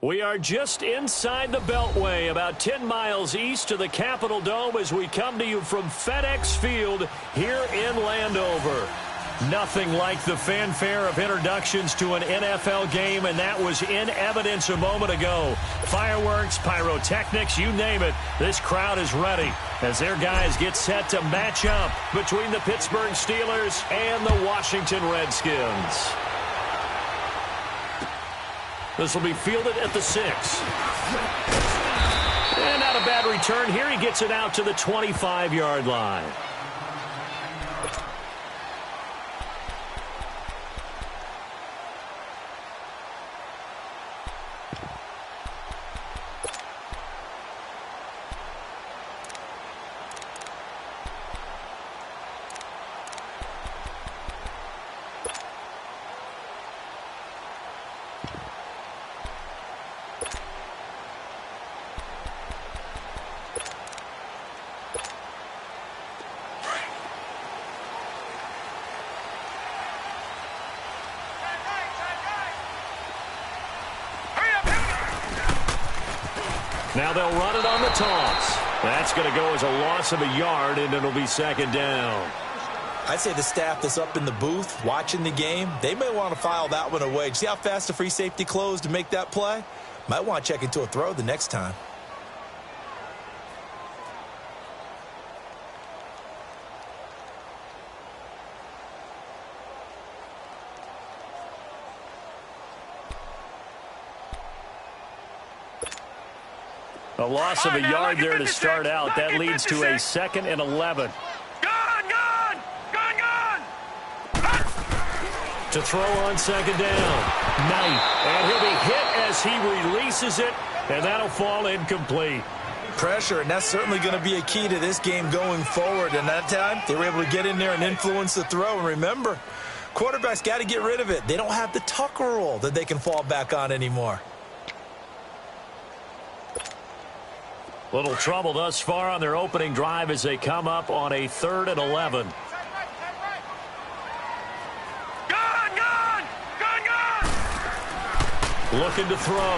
We are just inside the Beltway, about 10 miles east of the Capitol Dome as we come to you from FedEx Field here in Landover. Nothing like the fanfare of introductions to an NFL game, and that was in evidence a moment ago. Fireworks, pyrotechnics, you name it. This crowd is ready as their guys get set to match up between the Pittsburgh Steelers and the Washington Redskins. This will be fielded at the 6. And not a bad return here. He gets it out to the 25-yard line. Now they'll run it on the toss. That's going to go as a loss of a yard, and it'll be second down. I'd say the staff that's up in the booth watching the game, they may want to file that one away. See how fast the free safety closed to make that play? Might want to check into a throw the next time. A loss of a yard there to start out. That leads to a 2nd and 11. Gone! To throw on second down. Knight. And he'll be hit as he releases it, and that'll fall incomplete. Pressure, and that's certainly going to be a key to this game going forward. And that time, they were able to get in there and influence the throw. And remember, quarterbacks got to get rid of it. They don't have the Tucker rule that they can fall back on anymore. Little trouble thus far on their opening drive as they come up on a 3rd and 11. Gone! Looking to throw.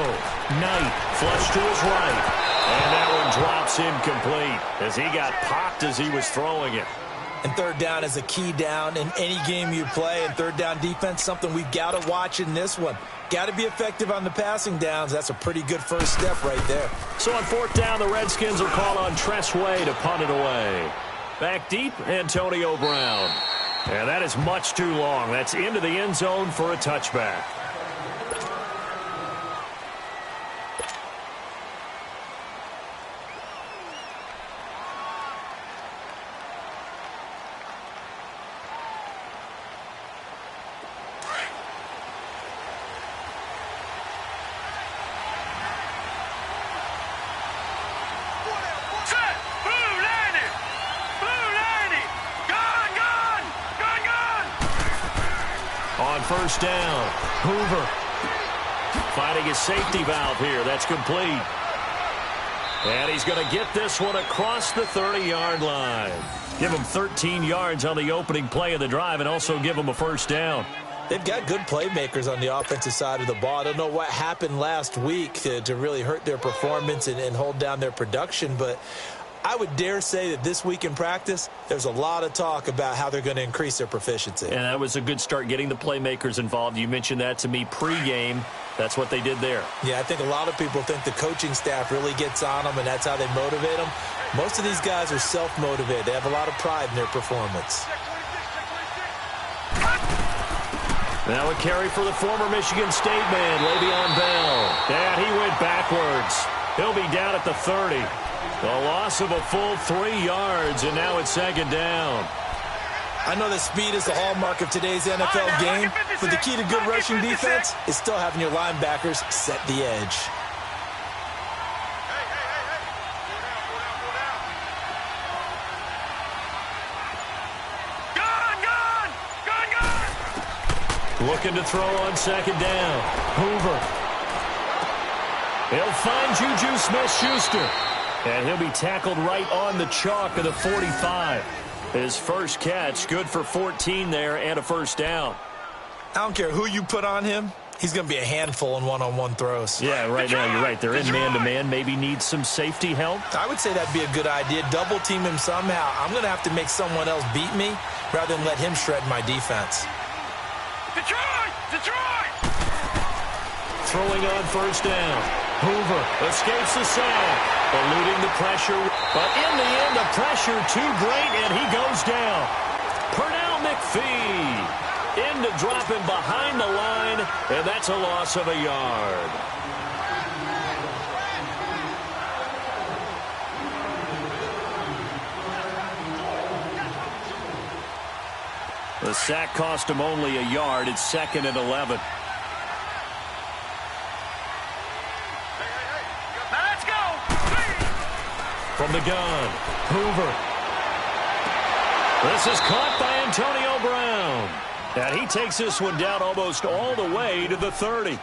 Knight flush to his right. And that one drops incomplete as he got popped as he was throwing it. And third down is a key down in any game you play. And third down defense, something we've got to watch in this one. Got to be effective on the passing downs. That's a pretty good first step right there. So on 4th down, the Redskins will call on Tress Way to punt it away. Back deep, Antonio Brown. And that is much too long. That's into the end zone for a touchback. First down. Hoover finding his safety valve here. That's complete. And he's going to get this one across the 30-yard line. Give him 13 yards on the opening play of the drive and also give him a first down. They've got good playmakers on the offensive side of the ball. I don't know what happened last week to really hurt their performance and hold down their production, but I would dare say that this week in practice, there's a lot of talk about how they're going to increase their proficiency. And that was a good start getting the playmakers involved. You mentioned that to me pregame. That's what they did there. Yeah, I think a lot of people think the coaching staff really gets on them, and that's how they motivate them. Most of these guys are self-motivated. They have a lot of pride in their performance. Now a carry for the former Michigan State man, Le'Veon Bell. And he went backwards. He'll be down at the 30. A loss of a full 3 yards, and now it's second down. I know that speed is the hallmark of today's NFL game, but the key to good rushing defense is still having your linebackers set the edge. Looking to throw on second down. Hoover. He'll find Juju Smith-Schuster. And he'll be tackled right on the chalk of the 45. His first catch, good for 14 there and a first down. I don't care who you put on him. He's going to be a handful in one-on-one throws. Yeah, right now you're right. They're in man-to-man. Maybe needs some safety help. I would say that'd be a good idea. Double team him somehow. I'm going to have to make someone else beat me rather than let him shred my defense. Detroit! Throwing on first down. Hoover escapes the sack, eluding the pressure. But in the end, the pressure too great, and he goes down. Pernell McPhee in to drop him behind the line, and that's a loss of a yard. The sack cost him only a yard. It's 2nd and 11. Now let's go! From the gun, Hoover. This is caught by Antonio Brown. And he takes this one down almost all the way to the 30.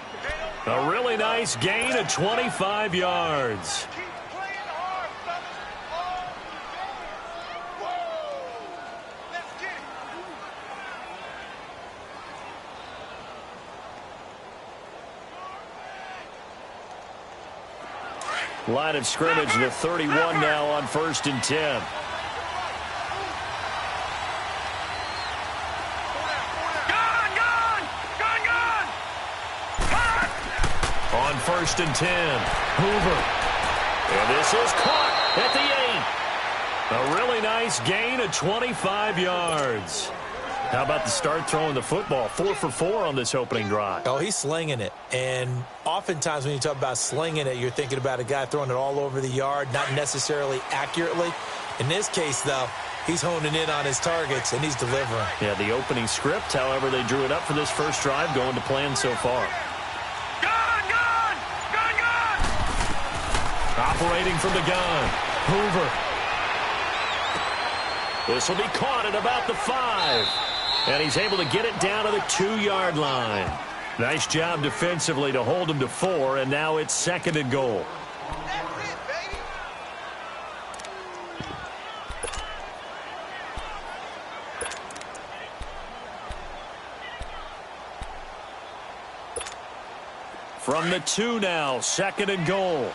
A really nice gain of 25 yards. Line of scrimmage, the 31 now on 1st and 10. On 1st and 10, Hoover. And this is caught at the 8. A really nice gain of 25 yards. How about the start throwing the football? 4 for 4 on this opening drive. Oh, he's slinging it. And oftentimes when you talk about slinging it, you're thinking about a guy throwing it all over the yard, not necessarily accurately. In this case, though, he's honing in on his targets, and he's delivering. Yeah, the opening script, however, they drew it up for this first drive, going to plan so far. Operating from the gun, Hoover. This will be caught at about the 5. And he's able to get it down to the 2-yard line. Nice job defensively to hold him to 4, and now it's 2nd and goal. From the 2 now, 2nd and goal.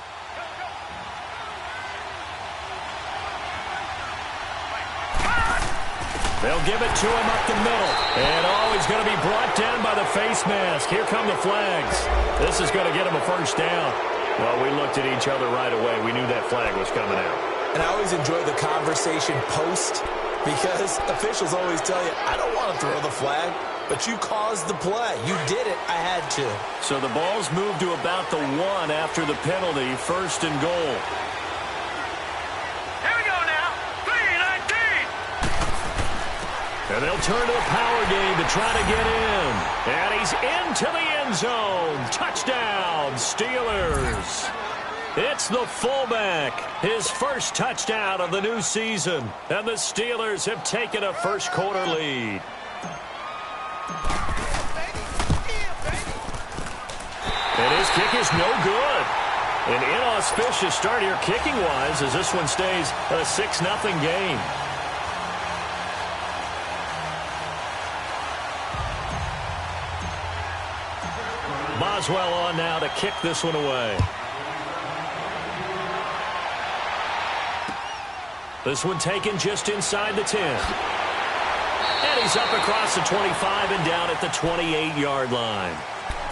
They'll give it to him up the middle. And, oh, he's going to be brought down by the face mask. Here come the flags. This is going to get him a first down. Well, we looked at each other right away. We knew that flag was coming out. And I always enjoy the conversation post because officials always tell you, I don't want to throw the flag, but you caused the play. You did it. I had to. So the ball's moved to about the 1 after the penalty, 1st and goal. And they'll turn to a power game to try to get in. And he's into the end zone. Touchdown, Steelers. It's the fullback. His first touchdown of the new season. And the Steelers have taken a first-quarter lead. And his kick is no good. An inauspicious start here kicking-wise as this one stays a 6-0 game. Boswell on now to kick this one away. This one taken just inside the 10. And he's up across the 25 and down at the 28-yard line.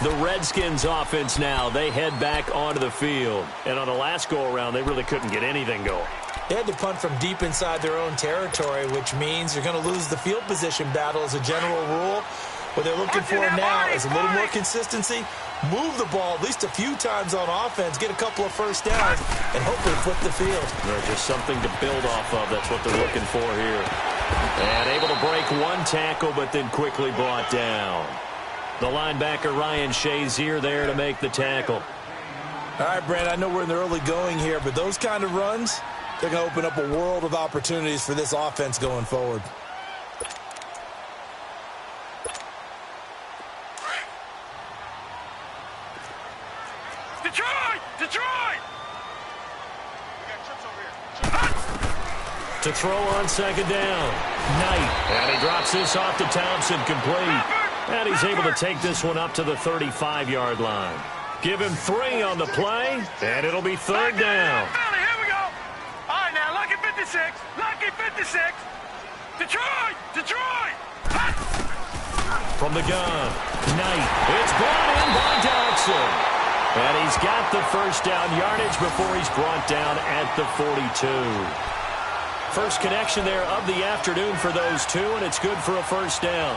The Redskins offense now, they head back onto the field. And on the last go-around, they really couldn't get anything going. They had to punt from deep inside their own territory, which means you're going to lose the field position battle as a general rule. What they're looking for now is a little more consistency, move the ball at least a few times on offense, get a couple of first downs, and hopefully flip the field. There's just something to build off of. That's what they're looking for here. And able to break one tackle, but then quickly brought down. The linebacker, Ryan Shazier, there to make the tackle. All right, Brent, I know we're in the early going here, but those kind of runs, they're going to open up a world of opportunities for this offense going forward. To throw on second down. Knight. And he drops this off to Thompson, complete. And he's able to take this one up to the 35-yard line. Give him 3 on the play, and it'll be third down. Here we go. All right, now, lucky 56. Lucky 56. Detroit! Detroit! From the gun, Knight. It's brought in by Dodson. And he's got the first down yardage before he's brought down at the 42. First connection there of the afternoon for those two, and it's good for a first down.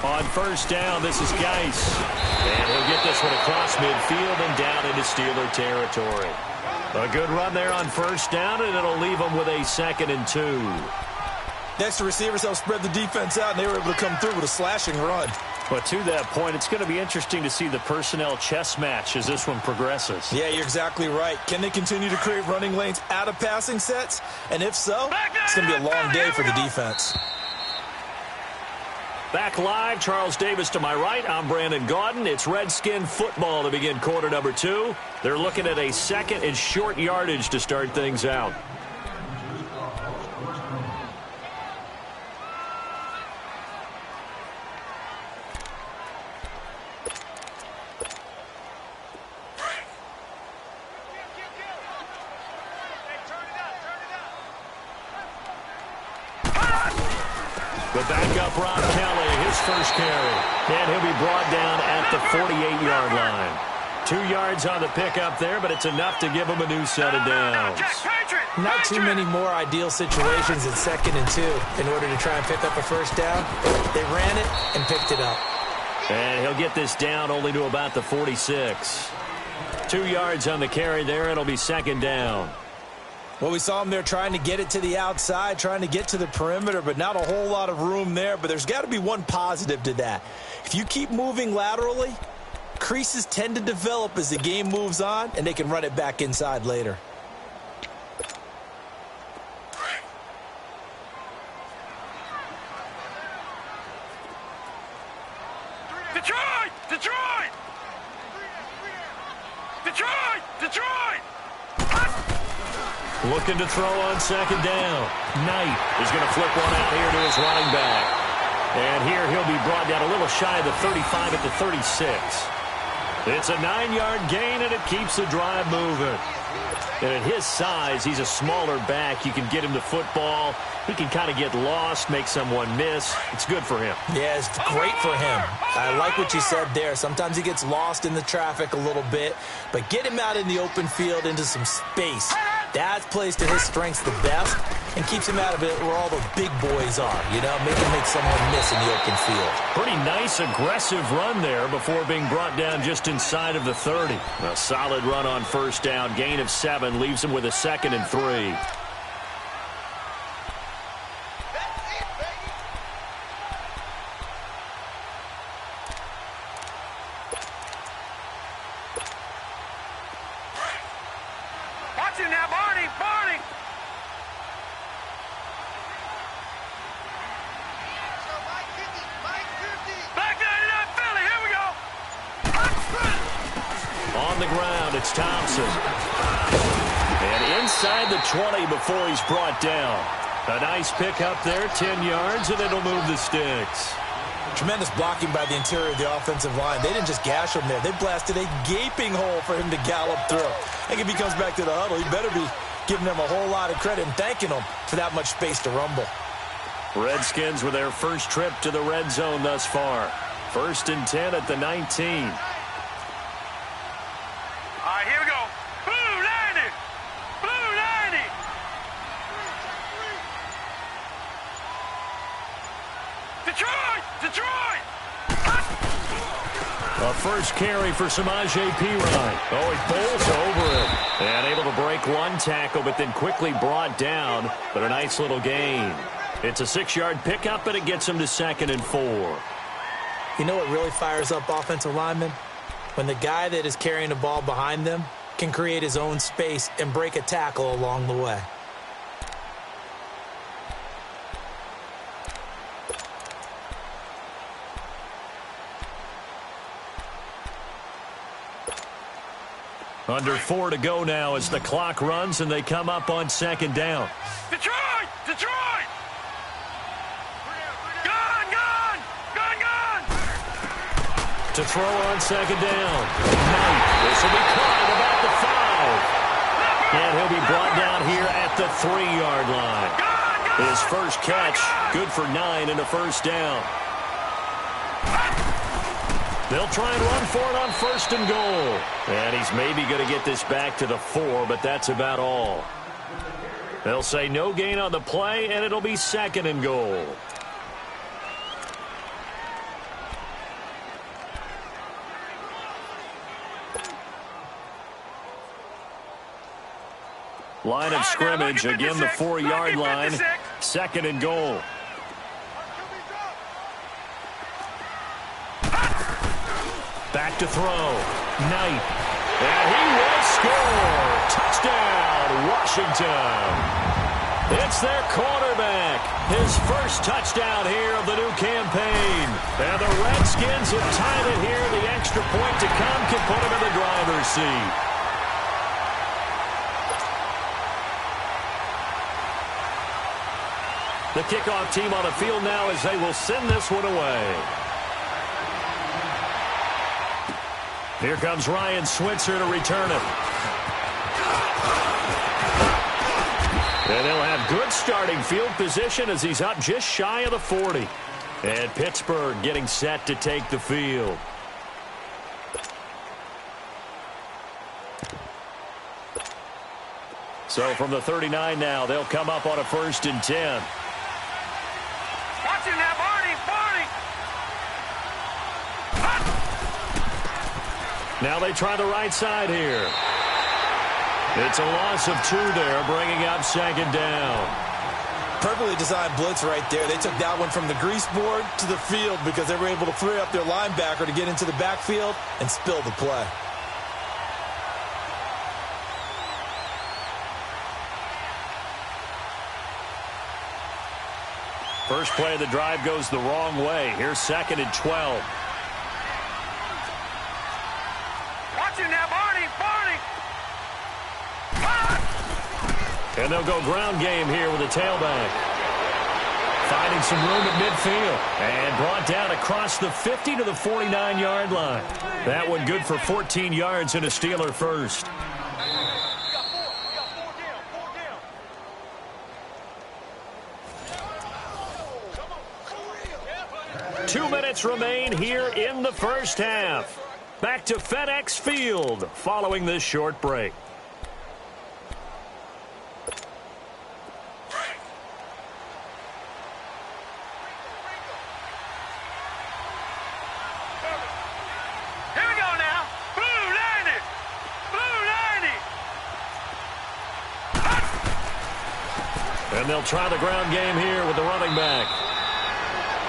On first down, this is Geis. And he'll get this one across midfield and down into Steeler territory. A good run there on first down, and it'll leave them with a 2nd and 2. Next, receivers help spread the defense out, and they were able to come through with a slashing run. But to that point, it's going to be interesting to see the personnel chess match as this one progresses. Yeah, you're exactly right. Can they continue to create running lanes out of passing sets? And if so, it's going to be a long day for the defense. Back live, Charles Davis to my right. I'm Brandon Gaudin. It's Redskin football to begin quarter number 2. They're looking at a 2nd and short yardage to start things out. The backup, Rob Kelly, his first carry. And he'll be brought down at the 48-yard line. 2 yards on the pickup there, but it's enough to give him a new set of downs. Not too many more ideal situations in 2nd and 2 in order to try and pick up a first down. They ran it and picked it up. And he'll get this down only to about the 46. 2 yards on the carry there. It'll be 2nd down. Well, we saw him there trying to get it to the outside, trying to get to the perimeter, but not a whole lot of room there. But there's got to be one positive to that. If you keep moving laterally, creases tend to develop as the game moves on, and they can run it back inside later. Detroit! Detroit! Detroit! Detroit! Looking to throw on 2nd down. Knight is going to flip one out here to his running back. And here he'll be brought down a little shy of the 35 at the 36. It's a 9-yard gain, and it keeps the drive moving. And at his size, he's a smaller back. You can get him the football. He can kind of get lost, make someone miss. It's good for him. Yeah, it's great for him. I like what you said there. Sometimes he gets lost in the traffic a little bit, but get him out in the open field into some space. That plays to his strengths the best and keeps him out of it where all the big boys are, you know, make someone miss in the open field. Pretty nice, aggressive run there before being brought down just inside of the 30. A solid run on first down. Gain of 7 leaves him with a 2nd and 3. Watch him now, Barney! Barney! Back 99 Philly, here we go! On the ground, it's Thompson. And inside the 20 before he's brought down. A nice pickup there, 10 yards, and it'll move the sticks. Tremendous blocking by the interior of the offensive line. They didn't just gash him there. They blasted a gaping hole for him to gallop through. I think if he comes back to the huddle, he better be giving them a whole lot of credit and thanking them for that much space to rumble. Redskins with their first trip to the red zone thus far. 1st and 10 at the 19. All right, here we go. Blue 90! Blue 90! Detroit! Detroit! A first carry for Samaje Perine. Oh, he bowls over it. And able to break one tackle, but then quickly brought down. But a nice little gain. It's a 6-yard pickup, but it gets him to 2nd and 4. You know what really fires up offensive linemen? When the guy that is carrying the ball behind them can create his own space and break a tackle along the way. Under 4 to go now as the clock runs and they come up on second down. Detroit! Detroit! Gun! Gun! Gun! Gun! To throw on second down. Knight. This will be caught about the 5. And he'll be brought down here at the 3-yard line. His first catch, good for 9 and a first down. They'll try and run for it on first and goal. And he's maybe going to get this back to the 4, but that's about all. They'll say no gain on the play, and it'll be second and goal. Line of scrimmage, again the 4-yard line, second and goal. Back to throw. Knight. And he will score. Touchdown, Washington. It's their quarterback. His first touchdown here of the new campaign. And the Redskins have tied it here. The extra point to come can put him in the driver's seat. The kickoff team on the field now as they will send this one away. Here comes Ryan Switzer to return it. And he'll have good starting field position as he's up just shy of the 40. And Pittsburgh getting set to take the field. So from the 39 now, they'll come up on a 1st and 10. Watch him now, Barney! Barney! Now they try the right side here. It's a loss of 2 there, bringing up second down. Perfectly designed blitz right there. They took that one from the grease board to the field because they were able to free up their linebacker to get into the backfield and spill the play. First play of the drive goes the wrong way. Here's 2nd and 12. Watch him now, Barney! Barney! And they'll go ground game here with a tailback. Finding some room at midfield. And brought down across the 50 to the 49-yard line. That one good for 14 yards and a Steeler first. Two minutes remain here in the first half. Back to FedEx Field following this short break. Here we go now. Blue 90! Blue 90! And they'll try the ground game here with the running back.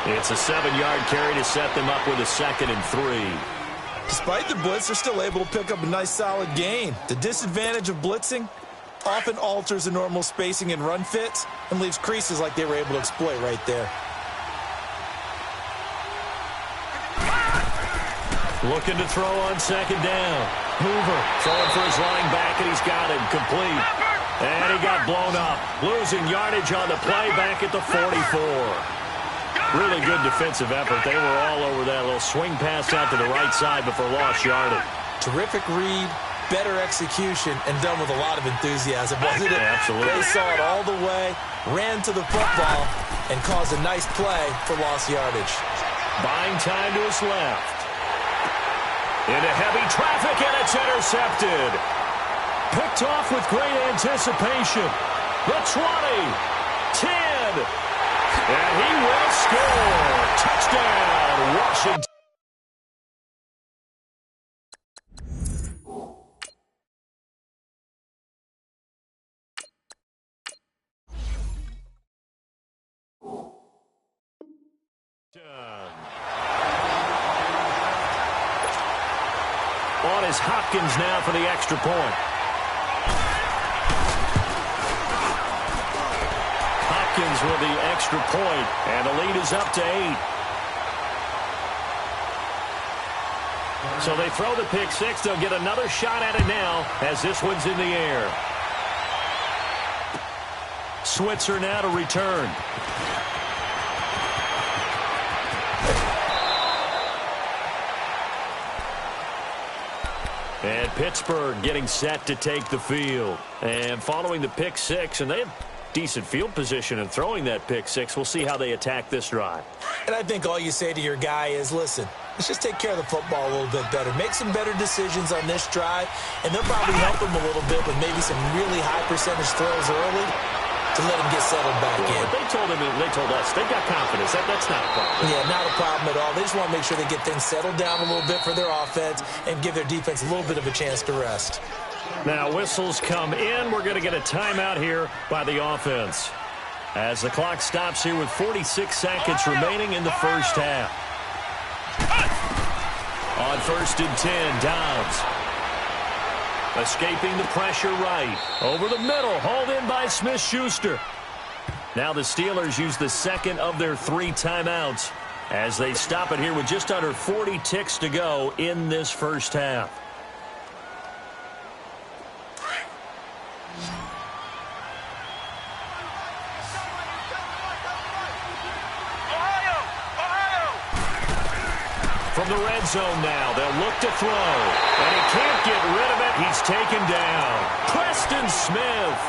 It's a 7-yard carry to set them up with a 2nd and 3. Despite the blitz, they're still able to pick up a nice solid gain. The disadvantage of blitzing often alters the normal spacing and run fits and leaves creases like they were able to exploit right there. Looking to throw on second down. Hoover throwing for his running back, and he's got him complete. And he got blown up. Losing yardage on the play back at the 44. Really good defensive effort. They were all over that little swing pass out to the right side before lost yardage. Terrific read, better execution, and done with a lot of enthusiasm, wasn't it? Absolutely. They saw it all the way, ran to the football, and caused a nice play for lost yardage. Buying time to his left. Into heavy traffic, and it's intercepted. Picked off with great anticipation. The 20, 10, and he will score. Touchdown, Washington. On is Hopkins now for the extra point. Hopkins with the extra point, and the lead is up to 8. So they throw the pick six. They'll get another shot at it now as this one's in the air. Switzer now to return. And Pittsburgh getting set to take the field. And following the pick six, and they have decent field position in throwing that pick six. We'll see how they attack this drive. And I think all you say to your guy is, listen, let's just take care of the football a little bit better. Make some better decisions on this drive, and they'll probably help him a little bit with maybe some really high percentage throws early to let him get settled back in. They told him, they told us, they got confidence. That's not a problem. Yeah, not a problem at all. They just want to make sure they get things settled down a little bit for their offense and give their defense a little bit of a chance to rest. Now whistles come in. We're going to get a timeout here by the offense as the clock stops here with 46 seconds remaining in the first half. On 1st and 10, Dobbs. Escaping the pressure right. Over the middle. Hauled in by Smith-Schuster. Now the Steelers use the second of their 3 timeouts as they stop it here with just under 40 ticks to go in this first half. From the red zone now, they'll look to throw. And he can't get rid of it. He's taken down. Preston Smith.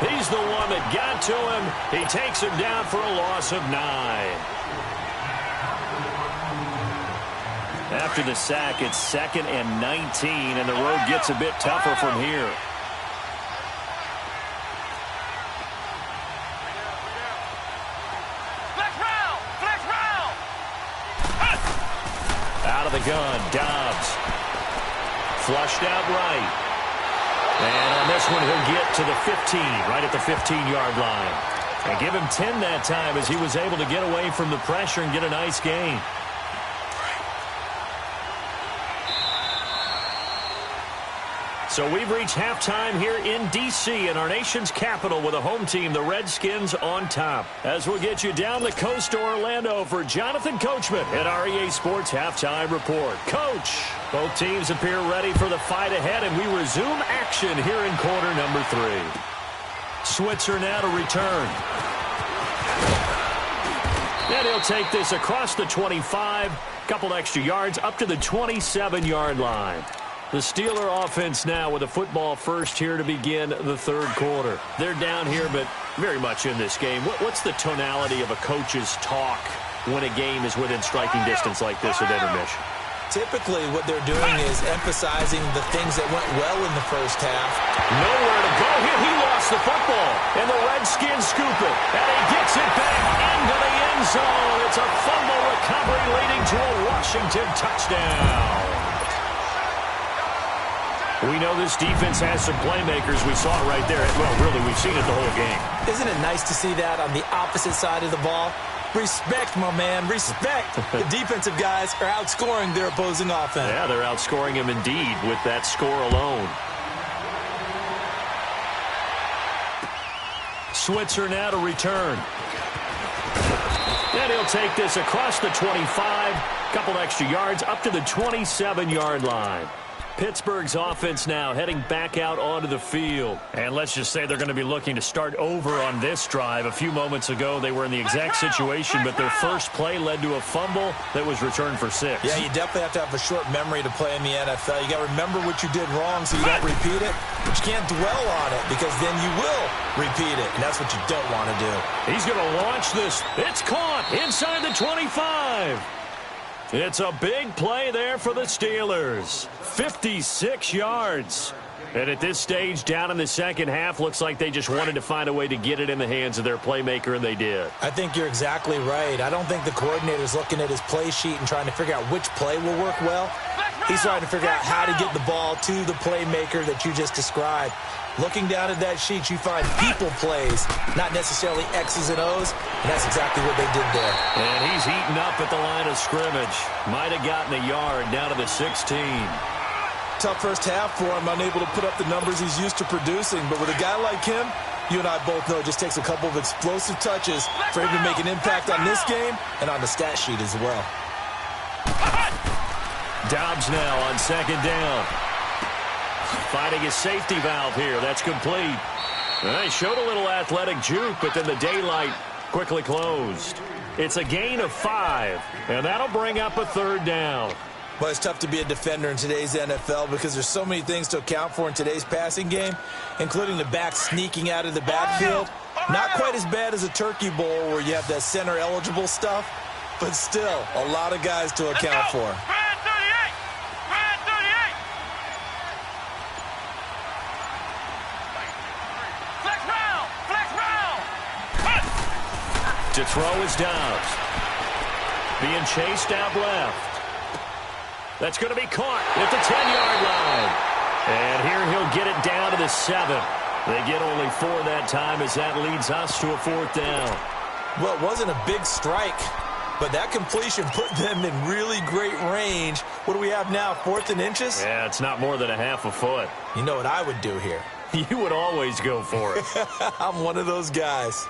He's the one that got to him. He takes him down for a loss of 9. After the sack, it's 2nd and 19, and the road gets a bit tougher from here. The gun, Dobbs. Flushed out right. And on this one, he'll get to the 15, right at the 15-yard line. And give him 10 that time as he was able to get away from the pressure and get a nice gain. So we've reached halftime here in D.C. in our nation's capital with a home team, the Redskins, on top. As we'll get you down the coast to Orlando for Jonathan Coachman at our EA Sports Halftime Report. Coach, both teams appear ready for the fight ahead, and we resume action here in quarter number 3. Switzer now to return. And he'll take this across the 25, couple extra yards up to the 27-yard line. The Steeler offense now with a football first here to begin the third quarter. They're down here, but very much in this game. What's the tonality of a coach's talk when a game is within striking distance like this at intermission? Typically, what they're doing is emphasizing the things that went well in the first half. Nowhere to go here. He lost the football, and the Redskins scoop it, and he gets it back into the end zone. It's a fumble recovery leading to a Washington touchdown. We know this defense has some playmakers. We saw it right there. Well, really, we've seen it the whole game. Isn't it nice to see that on the opposite side of the ball? Respect, my man, respect. The defensive guys are outscoring their opposing offense. Yeah, they're outscoring him indeed with that score alone. Switzer now to return. And he'll take this across the 25, couple extra yards up to the 27-yard line. Pittsburgh's offense now heading back out onto the field. And let's just say they're going to be looking to start over on this drive. A few moments ago, they were in the exact situation, but their first play led to a fumble that was returned for 6. Yeah, you definitely have to have a short memory to play in the NFL. You got to remember what you did wrong so you don't repeat it, but you can't dwell on it because then you will repeat it, and that's what you don't want to do. He's going to launch this. It's caught inside the 25. It's a big play there for the Steelers. 56 yards. And at this stage, down in the second half, looks like they just wanted to find a way to get it in the hands of their playmaker, and they did. I think you're exactly right. I don't think the coordinator's looking at his play sheet and trying to figure out which play will work well. He's trying to figure out how to get the ball to the playmaker that you just described. Looking down at that sheet, you find people plays, not necessarily X's and O's, and that's exactly what they did there. And he's eaten up at the line of scrimmage. Might have gotten a yard down to the 16. Tough first half for him, unable to put up the numbers he's used to producing, but with a guy like him, you and I both know it just takes a couple of explosive touches for him to make an impact on this game and on the stat sheet as well. Dobbs now on second down. Finding his safety valve here. That's complete. He showed a little athletic juke, but then the daylight quickly closed. It's a gain of 5, and that'll bring up a third down. Well, it's tough to be a defender in today's NFL because there's so many things to account for in today's passing game, including the back sneaking out of the backfield. Not quite as bad as a turkey bowl where you have that center-eligible stuff, but still a lot of guys to account for. To throw is Dobbs. Being chased out left. That's going to be caught at the 10-yard line. And here he'll get it down to the 7. They get only 4 that time as that leads us to a 4th down. Well, it wasn't a big strike, but that completion put them in really great range. What do we have now, 4th and inches? Yeah, it's not more than a half a foot. You know what I would do here? You would always go for it. I'm one of those guys.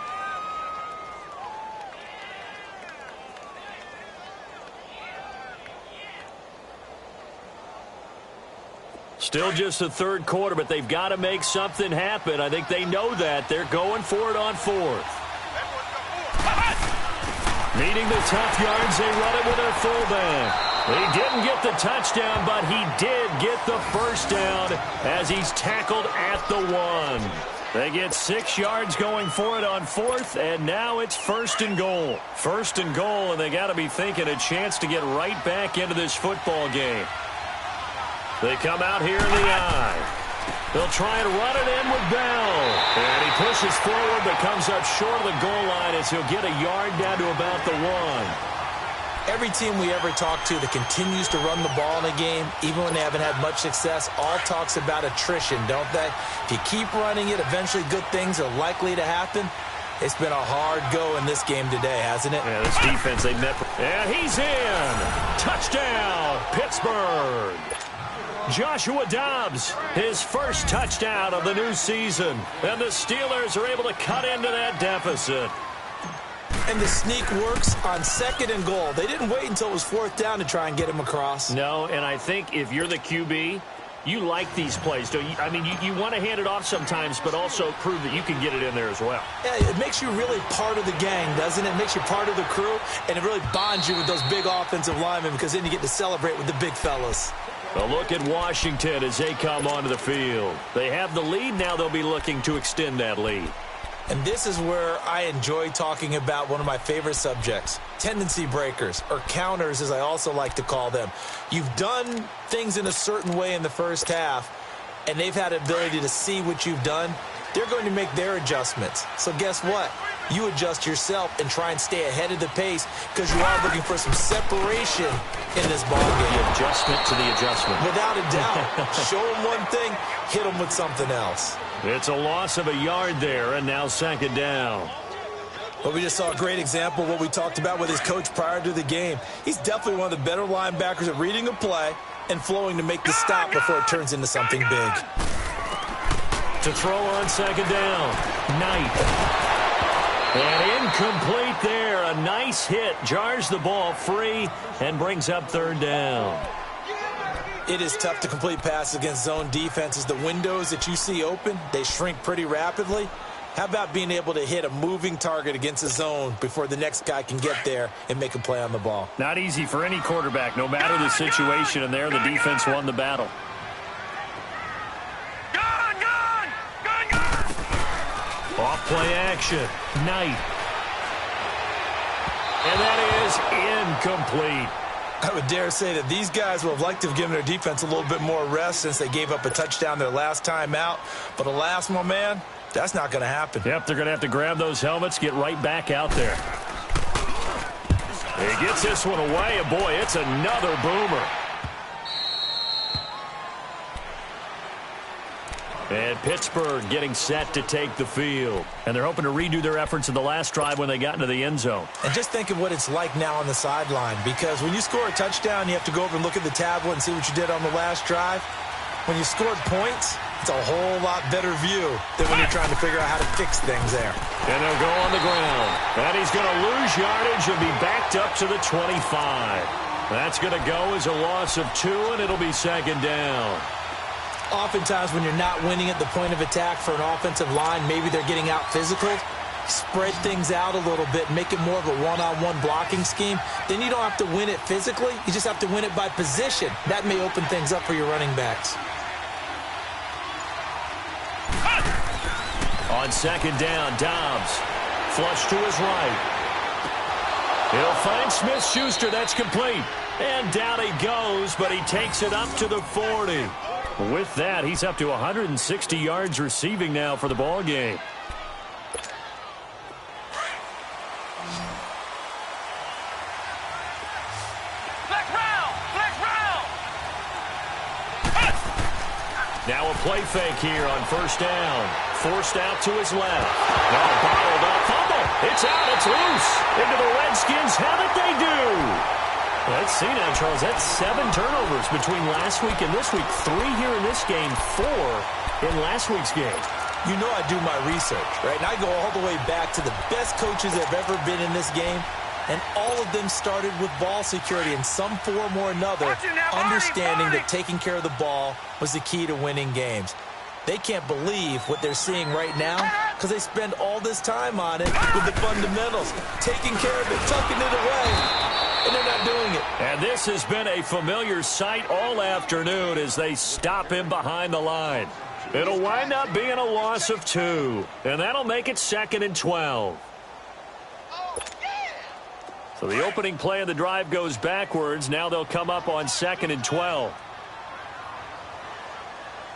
Still just the third quarter, but they've got to make something happen. I think they know that. They're going for it on 4th. Needing the tough yards, they run it with their fullback. He didn't get the touchdown, but he did get the first down as he's tackled at the 1. They get 6 yards going for it on 4th, and now it's 1st and goal. 1st and goal, and they got to be thinking a chance to get right back into this football game. They come out here in the eye. They'll try and run it in with Bell. And he pushes forward but comes up short of the goal line as he'll get a yard down to about the 1. Every team we ever talk to that continues to run the ball in a game, even when they haven't had much success, all talks about attrition, don't they? If you keep running it, eventually good things are likely to happen. It's been a hard go in this game today, hasn't it? Yeah, this defense, they met. And he's in. Touchdown, Pittsburgh. Joshua Dobbs, his first touchdown of the new season. And the Steelers are able to cut into that deficit. And the sneak works on 2nd and goal. They didn't wait until it was 4th down to try and get him across. No, and I think if you're the QB, you like these plays, don't you? I mean, you want to hand it off sometimes, but also prove that you can get it in there as well. Yeah, it makes you really part of the gang, doesn't it? It makes you part of the crew, and it really bonds you with those big offensive linemen because then you get to celebrate with the big fellas. A look at Washington as they come onto the field. They have the lead. Now they'll be looking to extend that lead. And this is where I enjoy talking about one of my favorite subjects, tendency breakers, or counters as I also like to call them. You've done things in a certain way in the first half, and they've had the ability to see what you've done. They're going to make their adjustments. So guess what? You adjust yourself and try and stay ahead of the pace because you are looking for some separation in this ballgame. The adjustment to the adjustment. Without a doubt. Show them one thing, hit them with something else. It's a loss of a yard there, and now 2nd down. But we just saw a great example of what we talked about with his coach prior to the game. He's definitely one of the better linebackers at reading a play and flowing to make the stop before it turns into something big. To throw on 2nd down, Knight. And incomplete there. A nice hit. Jars the ball free and brings up 3rd down. It is tough to complete passes against zone defenses. The windows that you see open, they shrink pretty rapidly. How about being able to hit a moving target against a zone before the next guy can get there and make a play on the ball? Not easy for any quarterback, no matter the situation, and there the defense won the battle. Off-play action. Knight. And that is incomplete. I would dare say that these guys would have liked to have given their defense a little bit more rest since they gave up a touchdown their last time out. But alas, my man, that's not going to happen. Yep, they're going to have to grab those helmets, get right back out there. He gets this one away, and boy, it's another boomer. And Pittsburgh getting set to take the field. And they're hoping to redo their efforts in the last drive when they got into the end zone. And just think of what it's like now on the sideline, because when you score a touchdown, you have to go over and look at the tablet and see what you did on the last drive. When you scored points, it's a whole lot better view than when you're trying to figure out how to fix things there. And they'll go on the ground. And he's going to lose yardage and be backed up to the 25. That's going to go as a loss of 2, and it'll be second down. Oftentimes when you're not winning at the point of attack for an offensive line, maybe they're getting out physical, spread things out a little bit, make it more of a one-on-one blocking scheme. Then you don't have to win it physically. You just have to win it by position. That may open things up for your running backs. On second down, Dobbs. Flush to his right. He'll find Smith-Schuster. That's complete. And down he goes, but he takes it up to the 40. With that, he's up to 160 yards receiving now for the ball game. Now a play fake here on first down. Forced out to his left. Now bottled up. Fumble. It's out. It's loose. Into the Redskins. Have it they do. Let's see now, Charles. That's 7 turnovers between last week and this week. 3 here in this game. 4 in last week's game. You know I do my research, right? And I go all the way back to the best coaches that have ever been in this game. And all of them started with ball security in some form or another, understanding that taking care of the ball was the key to winning games. They can't believe what they're seeing right now because they spend all this time on it with the fundamentals, taking care of it, tucking it away, and they're not doing it. And this has been a familiar sight all afternoon as they stop him behind the line. It'll wind up being a loss of 2, and that'll make it 2nd and 12. So the opening play of the drive goes backwards. Now they'll come up on 2nd and 12.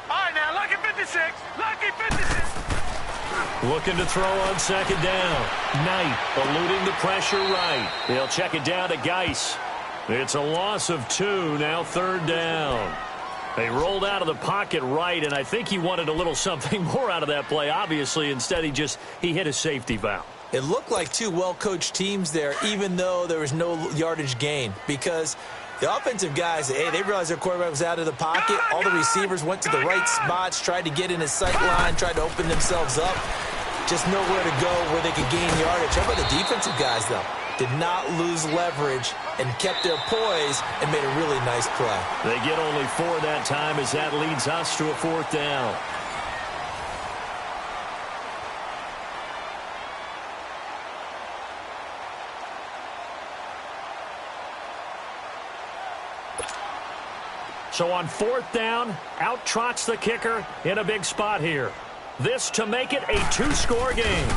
All right, now, lucky 56. Lucky 56. Looking to throw on second down. Knight eluding the pressure right. They'll check it down to Geis. It's a loss of 2, now 3rd down. They rolled out of the pocket right, and I think he wanted a little something more out of that play. Obviously, instead he hit a safety valve. It looked like 2 well-coached teams there, even though there was no yardage gain, because the offensive guys, they realized their quarterback was out of the pocket. All the receivers went to the right spots, tried to get in his sight line, tried to open themselves up. Just nowhere to go where they could gain yardage. How about the defensive guys, though? Did not lose leverage and kept their poise and made a really nice play. They get only 4 that time as that leads us to a 4th down. So on 4th down, out trots the kicker in a big spot here. This to make it a 2-score game.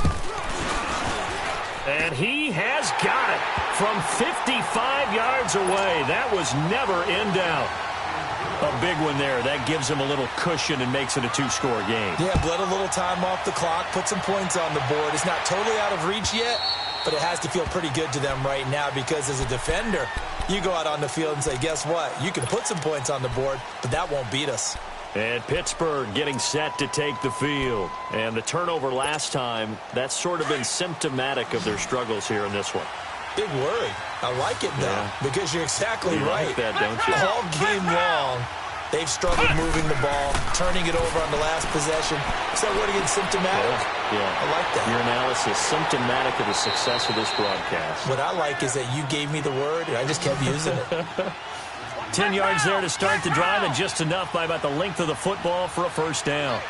And he has got it from 55 yards away. That was never in doubt. A big one there. That gives him a little cushion and makes it a 2-score game. Yeah, bled a little time off the clock, put some points on the board. It's not totally out of reach yet, but it has to feel pretty good to them right now because as a defender, you go out on the field and say, guess what? You can put some points on the board, but that won't beat us. And Pittsburgh getting set to take the field. And the turnover last time, that's sort of been symptomatic of their struggles here in this one. Big word. I like it, though, because you're exactly right. Like that, don't you? All game long, they've struggled moving the ball, turning it over on the last possession. So what again, symptomatic? Yeah. I like that. Your analysis, symptomatic of the success of this broadcast. What I like is that you gave me the word, and I just kept using it. 10 yards there to start the drive, and just enough by about the length of the football for a 1st down.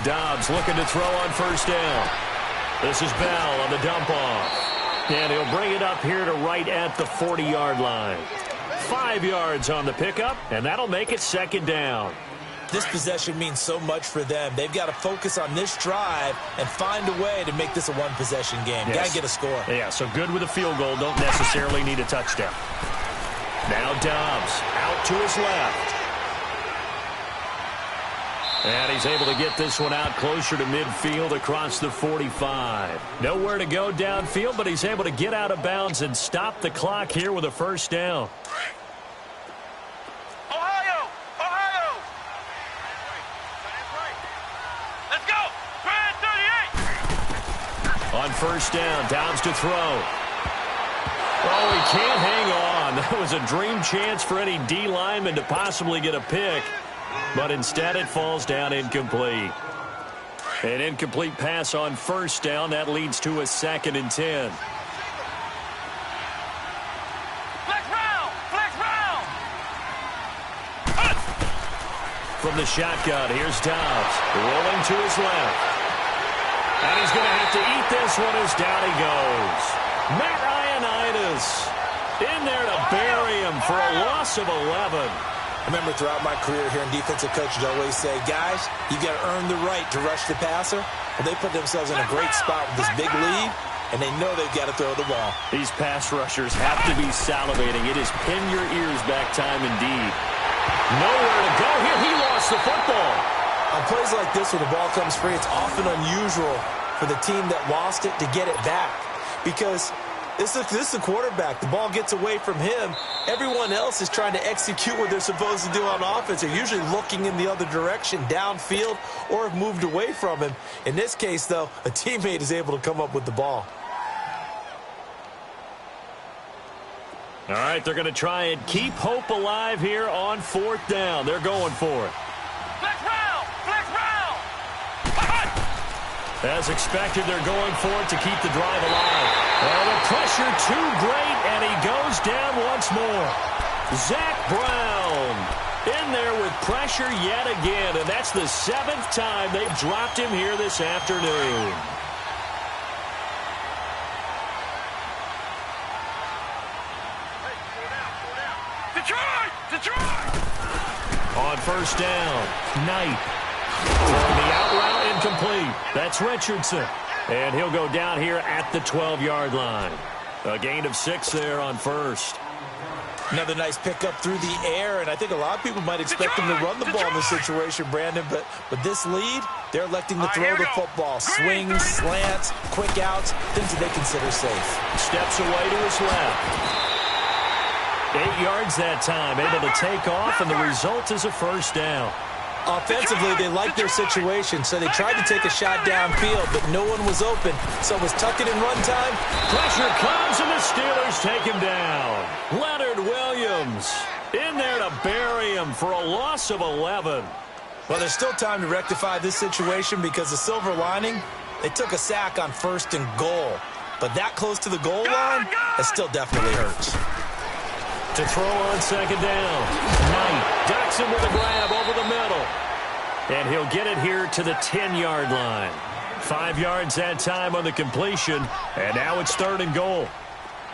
Dobbs looking to throw on 1st down. This is Bell on the dump-off. And he'll bring it up here to right at the 40-yard line. 5 yards on the pickup, and that'll make it 2nd down. This possession means so much for them. They've got to focus on this drive and find a way to make this a 1-possession game. Yes. Got to get a score. Yeah, so good with a field goal. Don't necessarily need a touchdown. Now Dobbs out to his left. And he's able to get this one out closer to midfield across the 45. Nowhere to go downfield, but he's able to get out of bounds and stop the clock here with a 1st down. Ohio! Ohio! Let's go! Brad 38! On 1st down, Dobbs to throw. Oh, he can't hang on. That was a dream chance for any D lineman to possibly get a pick. But instead it falls down incomplete. An incomplete pass on 1st down. That leads to a 2nd and 10. From the shotgun, here's Dobbs, rolling to his left. And he's going to have to eat this one as down he goes. Matt Ioannidis in there to bury him for a loss of 11. I remember throughout my career hearing defensive coaches always say, guys, you got to earn the right to rush the passer. Well, they put themselves in a great spot with this big lead, and they know they've got to throw the ball. These pass rushers have to be salivating. It is pin your ears back time indeed. Nowhere to go here. He lost the football. On plays like this where the ball comes free, it's often unusual for the team that lost it to get it back because this is the quarterback. The ball gets away from him. Everyone else is trying to execute what they're supposed to do on offense. They're usually looking in the other direction, downfield, or have moved away from him. In this case, though, a teammate is able to come up with the ball. All right, they're going to try and keep hope alive here on 4th down. They're going for it. Flex round! Flex round! As expected, they're going for it to keep the drive alive. Well, the pressure too great, and he goes down once more. Zach Brown in there with pressure yet again, and that's the 7th time they've dropped him here this afternoon. Detroit! On 1st down, Knight. Throwing the out route incomplete. That's Richardson. And he'll go down here at the 12-yard line. A gain of 6 there on 1st. Another nice pickup through the air, and I think a lot of people might expect him to run the ball in this situation, Brandon, but with this lead, they're electing to throw the football. Swings, slants, quick outs, things that they consider safe. Steps away to his left. 8 yards that time, able to take off, and the result is a 1st down. Offensively, they liked their situation, so they tried to take a shot downfield, but no one was open. So it was tuck it in run time. Pressure comes, and the Steelers take him down. Leonard Williams in there to bury him for a loss of 11. Well, there's still time to rectify this situation because the silver lining, they took a sack on 1st and goal. But that close to the goal line, it still definitely hurts. To throw on 2nd down. Knight ducks him with a grab over the middle. And he'll get it here to the 10-yard line. 5 yards that time on the completion. And now it's 3rd and goal.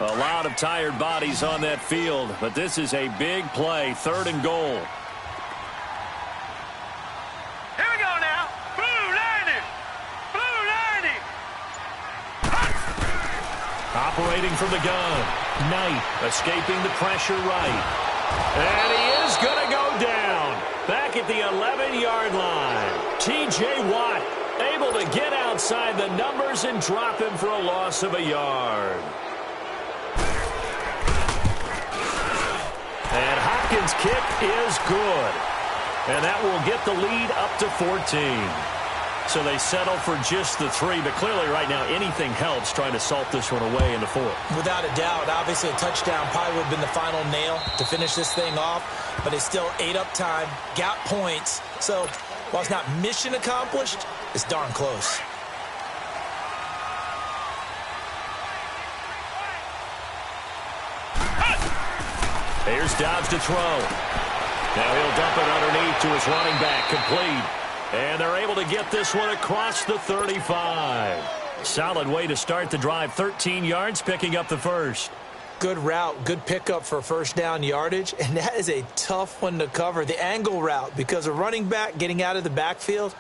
A lot of tired bodies on that field, but this is a big play. 3rd and goal. Here we go now. Blue 90! Blue 90! Operating from the gun. Knight escaping the pressure right. And he is going to go down. Back at the 11-yard line. T.J. Watt able to get outside the numbers and drop him for a loss of a yard. And Hopkins' kick is good. And that will get the lead up to 14. So they settle for just the 3, but clearly right now anything helps trying to salt this one away in the 4th. Without a doubt, obviously a touchdown probably would have been the final nail to finish this thing off, but it's still ate up time, got points. So while it's not mission accomplished, it's darn close. Here's Dobbs to throw. Now he'll dump it underneath to his running back, complete. And they're able to get this one across the 35. Solid way to start the drive. 13 yards, picking up the 1st. Good route, good pickup for 1st down yardage, and that is a tough one to cover. The angle route, because a running back getting out of the backfield,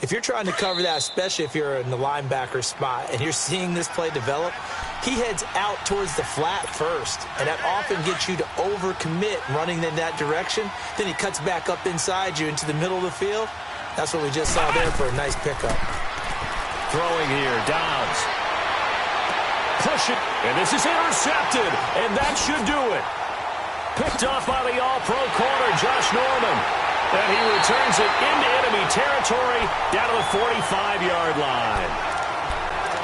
if you're trying to cover that, especially if you're in the linebacker spot and you're seeing this play develop, he heads out towards the flat first, and that often gets you to overcommit running in that direction. Then he cuts back up inside you into the middle of the field. That's what we just saw there for a nice pickup. Throwing here, Dobbs. Push it, and this is intercepted, and that should do it. Picked off by the all-pro corner, Josh Norman. And he returns it into enemy territory down to the 45-yard line.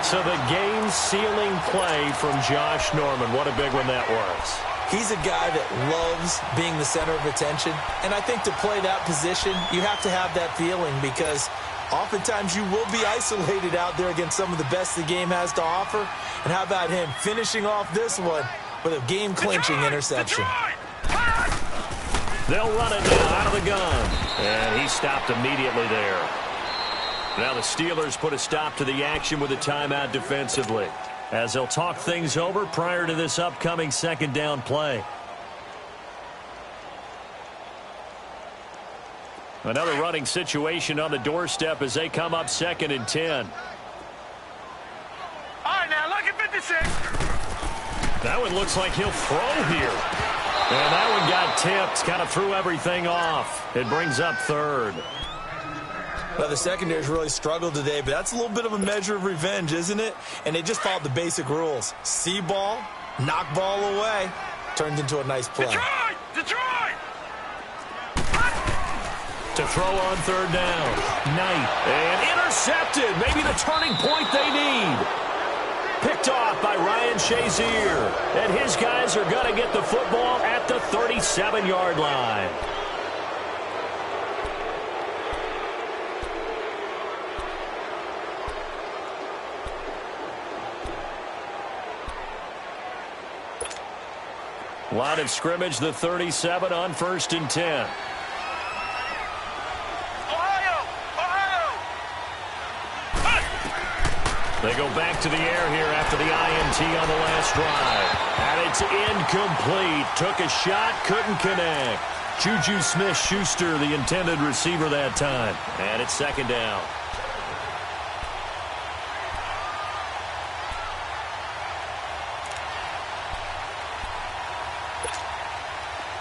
So the game-sealing play from Josh Norman. What a big one that was. He's a guy that loves being the center of attention. And I think to play that position, you have to have that feeling because oftentimes you will be isolated out there against some of the best the game has to offer. And how about him finishing off this one with a game-clinching interception? They'll run it now out of the gun. And he stopped immediately there. Now the Steelers put a stop to the action with a timeout defensively, as they'll talk things over prior to this upcoming second down play. Another running situation on the doorstep as they come up 2nd and 10. All right, now, look at 56. That one looks like he'll throw here. And that one got tipped, kind of threw everything off. It brings up 3rd. Well, the secondary's really struggled today, but that's a little bit of a measure of revenge, isn't it? And they just followed the basic rules. See ball, knock ball away. Turned into a nice play. Detroit! Detroit! To throw on 3rd down. Knight. And intercepted. Maybe the turning point they need. Picked off by Ryan Shazier. And his guys are going to get the football at the 37-yard line. Line of scrimmage, the 37 on 1st and 10. They go back to the air here after the INT on the last drive. And it's incomplete. Took a shot, couldn't connect. Juju Smith-Schuster, the intended receiver that time. And it's 2nd down.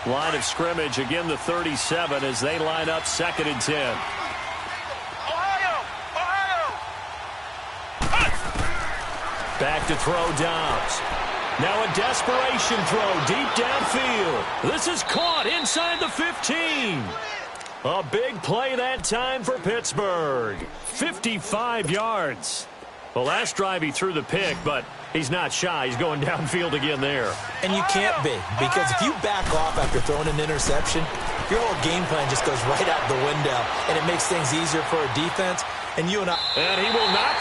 Line of scrimmage, again the 37 as they line up 2nd and 10. Back to throw Dobbs. Now a desperation throw deep downfield. This is caught inside the 15. A big play that time for Pittsburgh. 55 yards. The last drive he threw the pick, but he's not shy. He's going downfield again there. And you can't be, because if you back off after throwing an interception, your whole game plan just goes right out the window, and it makes things easier for a defense. And he will not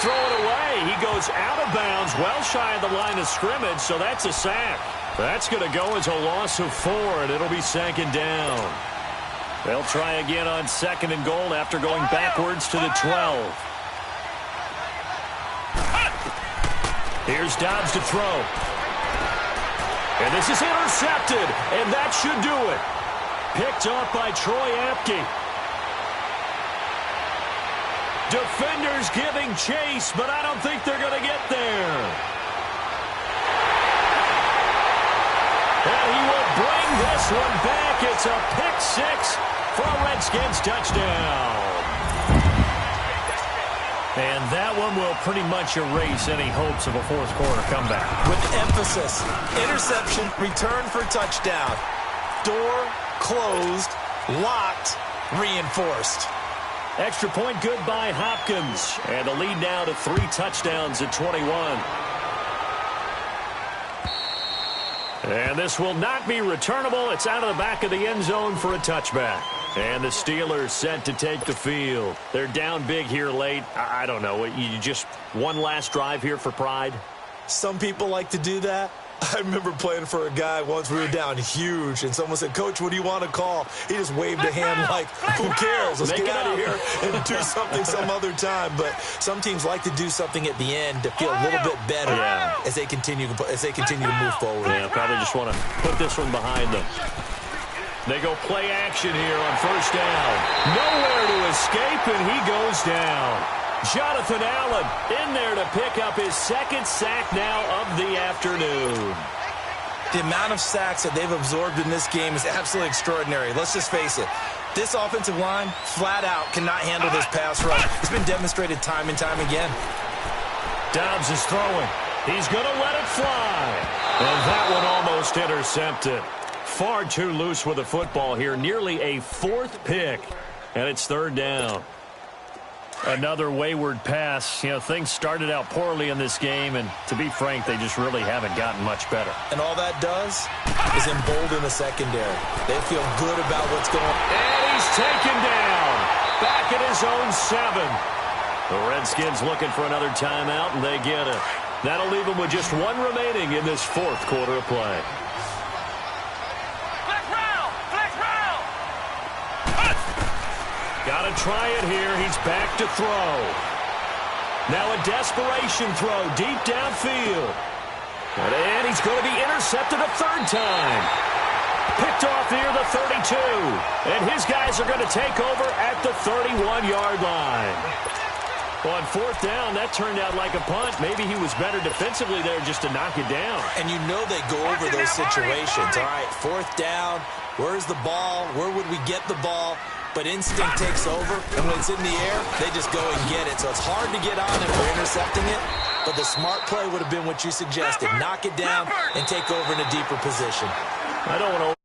throw it away. He goes out of bounds, well shy of the line of scrimmage, so that's a sack. That's going to go as a loss of 4, and it'll be 2nd down. They'll try again on 2nd and goal after going backwards to the 12. Here's Dobbs to throw. And this is intercepted, and that should do it. Picked up by Troy Apke. Defenders giving chase, but I don't think they're going to get there. And he will bring this one back. It's a pick 6 for a Redskins touchdown. And that one will pretty much erase any hopes of a fourth-quarter comeback. With emphasis, interception, return for touchdown. Door closed, locked, reinforced. Extra point good by Hopkins. And the lead now to 3 touchdowns at 21. And this will not be returnable. It's out of the back of the end zone for a touchback. And the Steelers set to take the field. They're down big here late. I don't know. You just one last drive here for pride? Some people like to do that. I remember playing for a guy once. We were down huge, and someone said, "Coach, what do you want to call?" He just waved a hand like, "Who cares? Let's get out of here and do something some other time." But some teams like to do something at the end to feel a little bit better as they continue to move forward. Yeah, probably just want to put this one behind them. They go play action here on 1st down. Nowhere to escape, and he goes down. Jonathan Allen in there to pick up his 2nd sack now of the afternoon. The amount of sacks that they've absorbed in this game is absolutely extraordinary. Let's just face it. This offensive line, flat out, cannot handle this pass rush. It's been demonstrated time and time again. Dobbs is throwing. He's going to let it fly. And that one almost intercepted. Far too loose with the football here. Nearly a 4th pick. And it's 3rd down. Another wayward pass. You know, things started out poorly in this game, and to be frank, they just really haven't gotten much better. And all that does is embolden the secondary. They feel good about what's going on. And he's taken down. Back at his own 7. The Redskins looking for another timeout, and they get it. That'll leave them with just 1 remaining in this 4th quarter of play. Flex round! Flex round! to try it here. He's back to throw. Now a desperation throw deep downfield. And he's going to be intercepted a third time. Picked off near the 32. And his guys are going to take over at the 31-yard line. On fourth down, that turned out like a punt. Maybe he was better defensively there just to knock it down. And you know they go over those situations. All right, fourth down, where's the ball? Where would we get the ball? But instinct takes over, and when it's in the air, they just go and get it. So it's hard to get on if we're intercepting it, but the smart play would have been what you suggested. Knock it down and take over in a deeper position. I don't want to